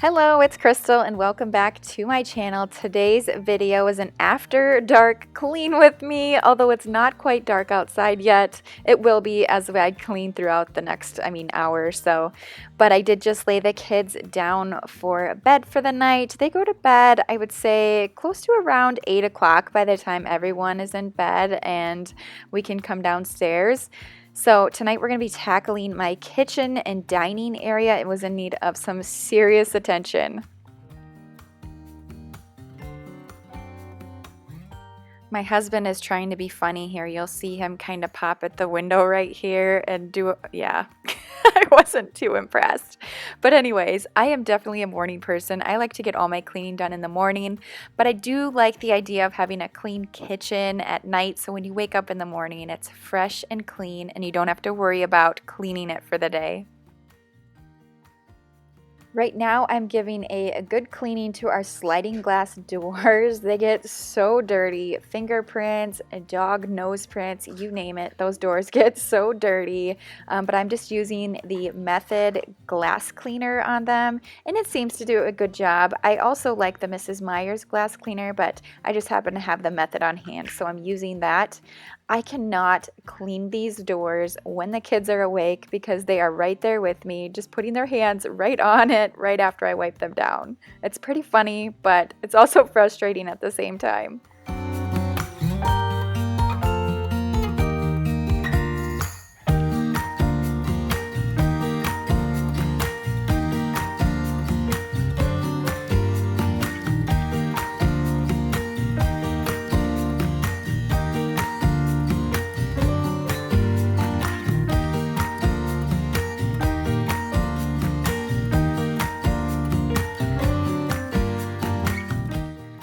Hello, it's Crystal and welcome back to my channel. Today's video is an after dark clean with me, although it's not quite dark outside yet. It will be as I clean throughout the next, hour or so. But I did just lay the kids down for bed for the night. They go to bed, I would say, close to around 8 o'clock by the time everyone is in bed and we can come downstairs. So tonight we're going to be tackling my kitchen and dining area. It was in need of some serious attention. My husband is trying to be funny here. You'll see him kind of pop at the window right here and do, yeah, I wasn't too impressed. But anyways, I am definitely a morning person. I like to get all my cleaning done in the morning, but I do like the idea of having a clean kitchen at night. So when you wake up in the morning, it's fresh and clean and you don't have to worry about cleaning it for the day. Right now, I'm giving a good cleaning to our sliding glass doors. They get so dirty. Fingerprints, dog nose prints, you name it. Those doors get so dirty. But I'm just using the Method glass cleaner on them, and it seems to do a good job. I also like the Mrs. Meyer's glass cleaner, but I just happen to have the Method on hand, so I'm using that. I cannot clean these doors when the kids are awake because they are right there with me, just putting their hands right on it right after I wipe them down. It's pretty funny, but it's also frustrating at the same time.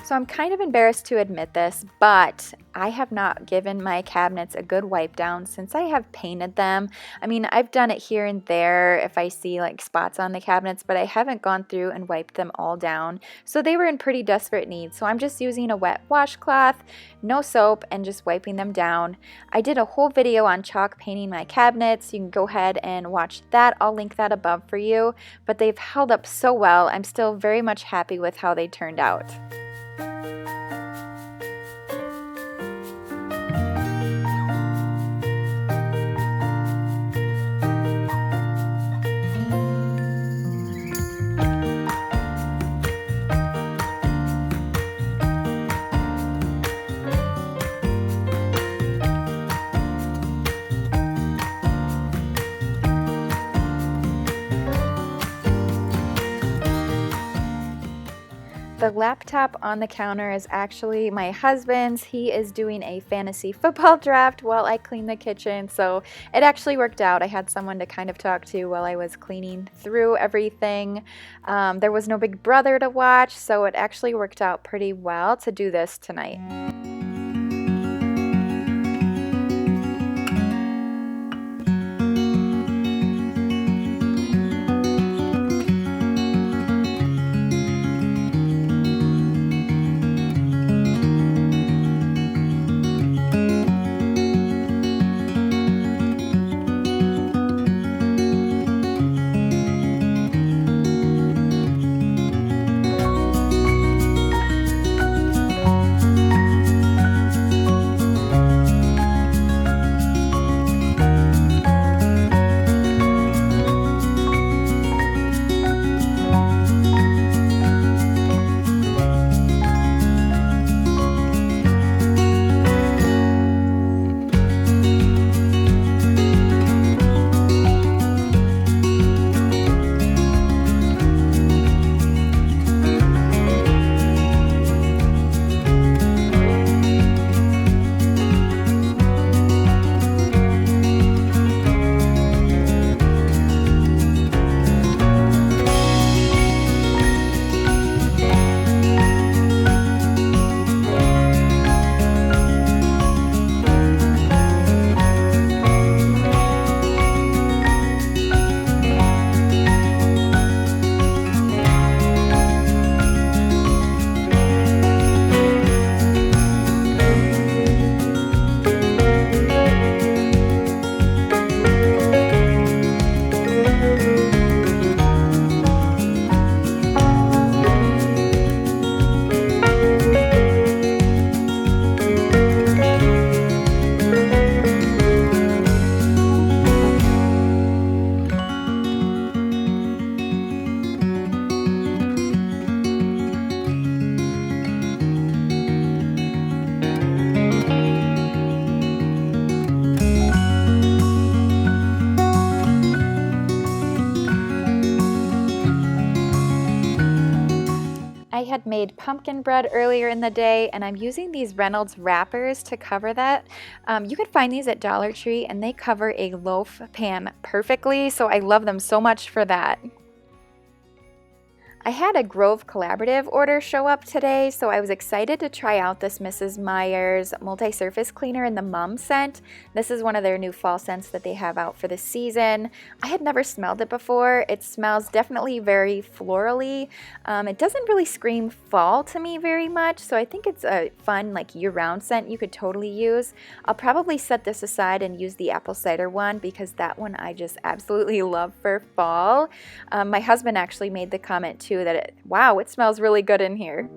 So I'm kind of embarrassed to admit this, but I have not given my cabinets a good wipe down since I have painted them. I've done it here and there if I see like spots on the cabinets, but I haven't gone through and wiped them all down. So they were in pretty desperate need. So I'm just using a wet washcloth, no soap, and just wiping them down. I did a whole video on chalk painting my cabinets. You can go ahead and watch that. I'll link that above for you, but they've held up so well. I'm still very much happy with how they turned out. The laptop on the counter is actually my husband's. He is doing a fantasy football draft while I clean the kitchen, so it actually worked out. I had someone to kind of talk to while I was cleaning through everything. There was no big brother to watch, so it actually worked out pretty well to do this tonight. had made pumpkin bread earlier in the day, and I'm using these Reynolds wrappers to cover that. You can find these at Dollar Tree, and they cover a loaf pan perfectly, so I love them so much for that. I had a Grove Collaborative order show up today, so I was excited to try out this Mrs. Meyer's multi-surface cleaner in the Mum scent. This is one of their new fall scents that they have out for the season. I had never smelled it before. It smells definitely very florally. It doesn't really scream fall to me very much, so I think it's a fun like year-round scent you could totally use. I'll probably set this aside and use the apple cider one because that one I just absolutely love for fall. My husband actually made the comment too that wow, it smells really good in here.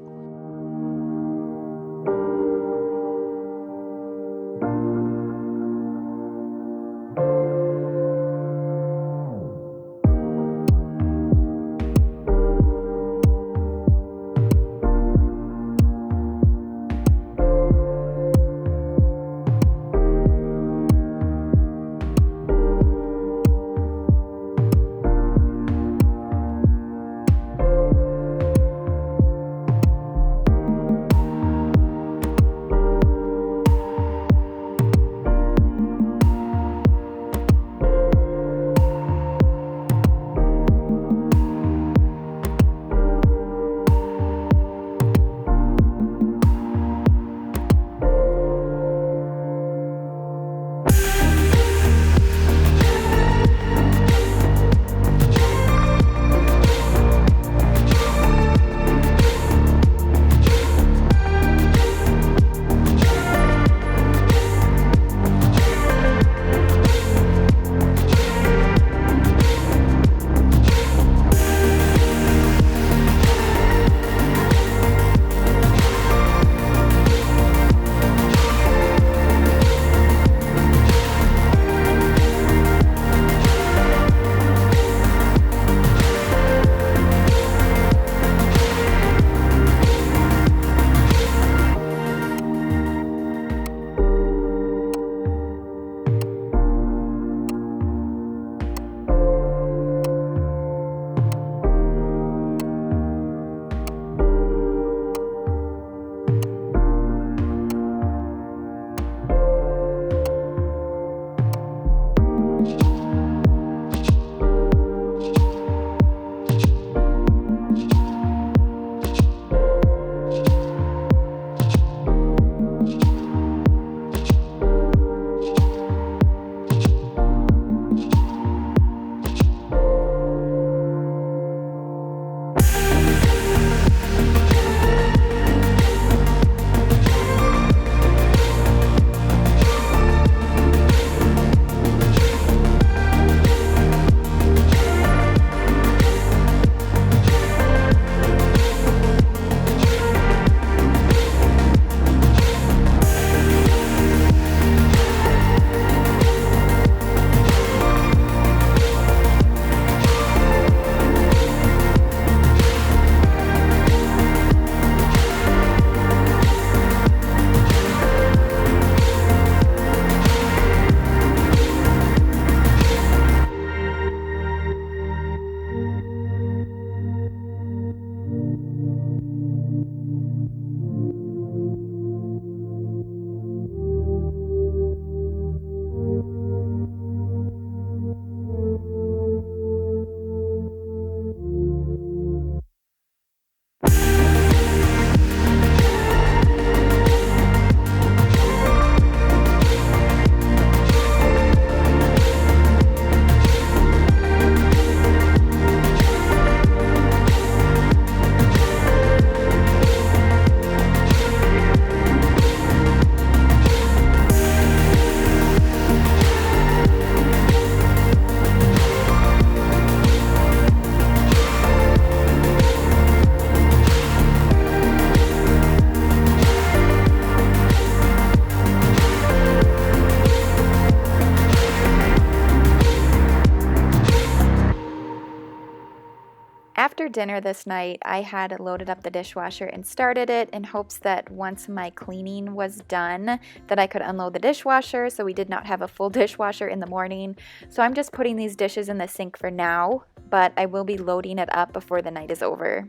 After dinner this night, I had loaded up the dishwasher and started it in hopes that once my cleaning was done, that I could unload the dishwasher, so we did not have a full dishwasher in the morning. So I'm just putting these dishes in the sink for now, but I will be loading it up before the night is over.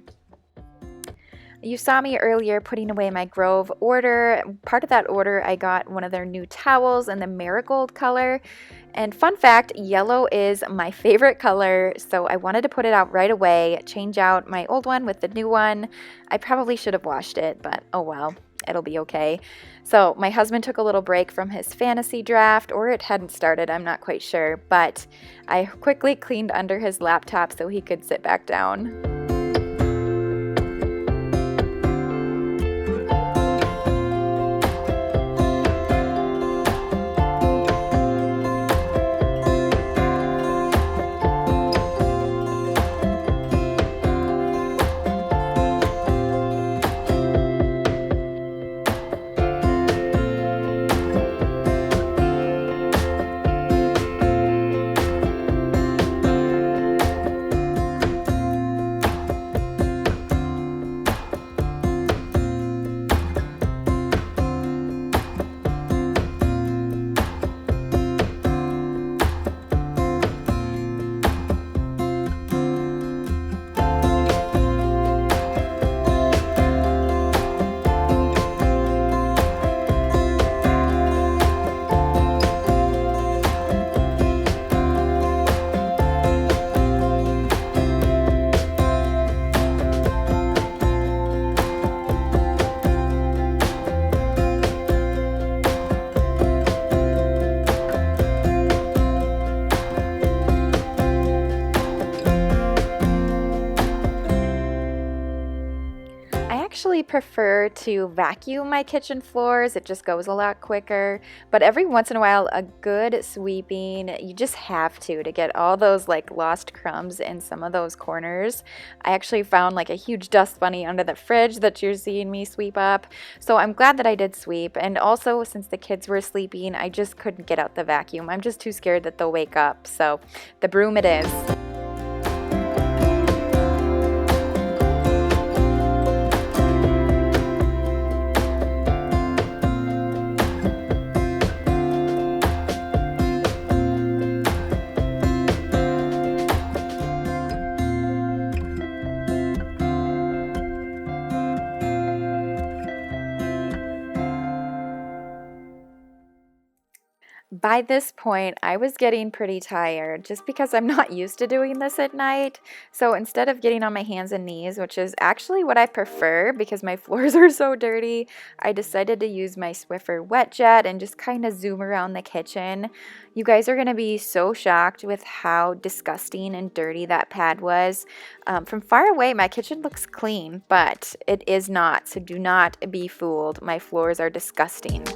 You saw me earlier putting away my Grove order. Part of that order, I got one of their new towels in the marigold color. And fun fact, yellow is my favorite color, so I wanted to put it out right away, change out my old one with the new one. I probably should have washed it, but oh well, it'll be okay. So my husband took a little break from his fantasy draft, or it hadn't started, I'm not quite sure, but I quickly cleaned under his laptop so he could sit back down. Prefer to vacuum my kitchen floors. It just goes a lot quicker, but every once in a while a good sweeping, you just have to get all those like lost crumbs in some of those corners. I actually found like a huge dust bunny under the fridge that you're seeing me sweep up, so I'm glad that I did sweep. And also, since the kids were sleeping, I just couldn't get out the vacuum. I'm just too scared that they'll wake up, so the broom it is. By this point, I was getting pretty tired just because I'm not used to doing this at night. So instead of getting on my hands and knees, which is actually what I prefer because my floors are so dirty, I decided to use my Swiffer wet jet and just kind of zoom around the kitchen. You guys are going to be so shocked with how disgusting and dirty that pad was. From far away, my kitchen looks clean, but it is not. So do not be fooled. My floors are disgusting.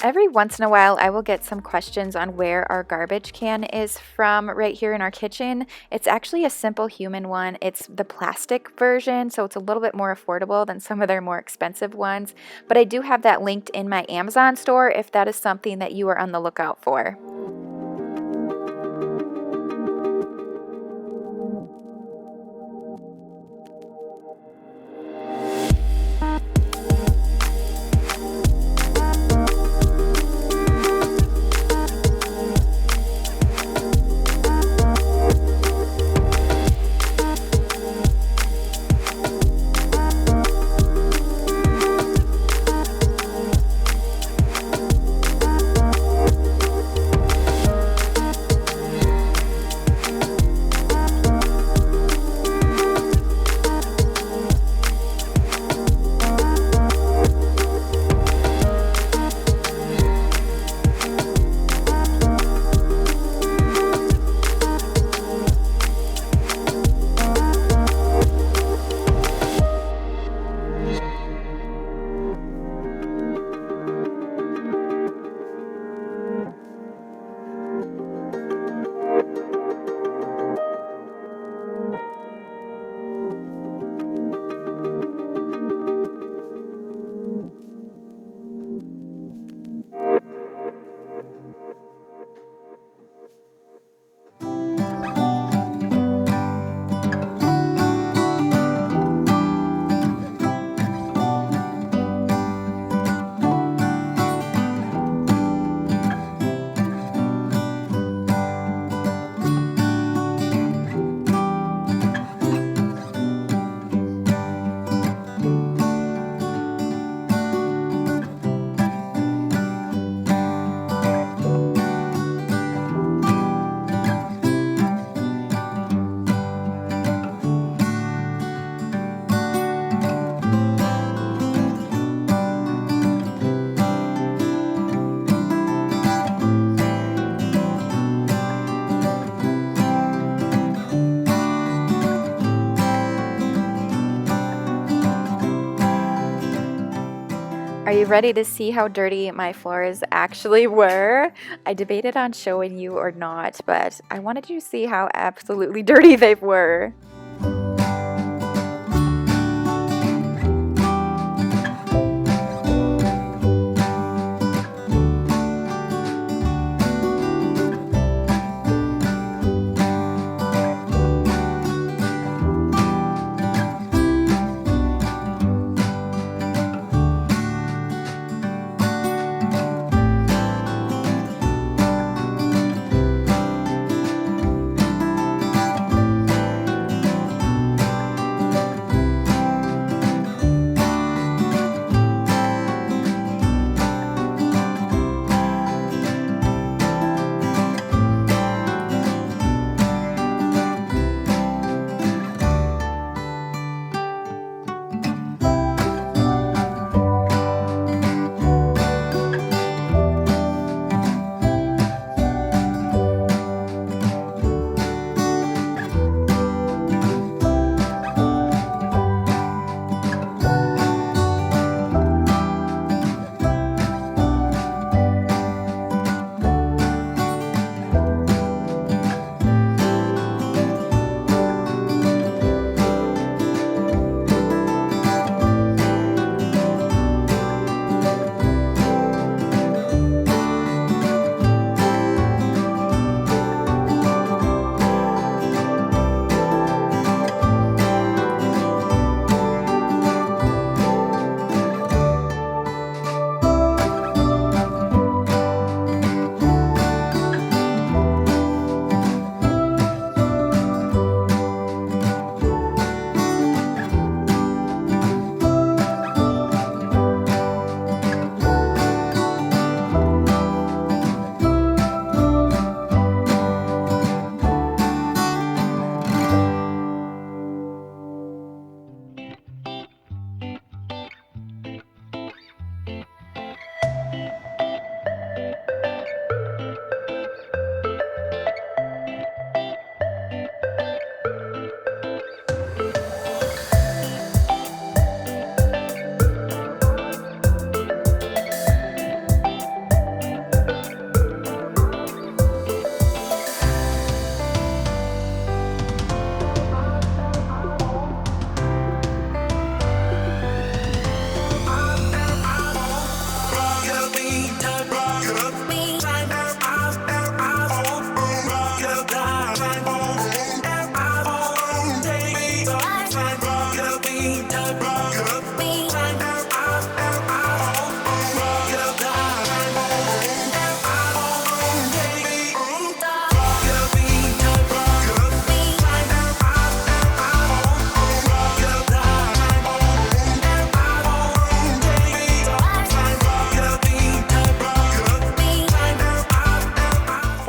Every once in a while, I will get some questions on where our garbage can is from right here in our kitchen. It's actually a Simple Human one. It's the plastic version, so it's a little bit more affordable than some of their more expensive ones. But I do have that linked in my Amazon store if that is something that you are on the lookout for. ready to see how dirty my floors actually were? I debated on showing you or not, but I wanted you to see how absolutely dirty they were.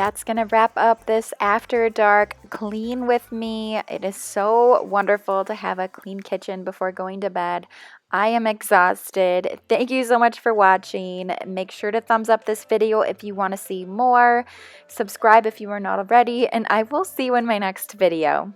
That's gonna wrap up this after dark clean with me. It is so wonderful to have a clean kitchen before going to bed. I am exhausted. Thank you so much for watching. Make sure to thumbs up this video if you want to see more. Subscribe if you are not already, and I will see you in my next video.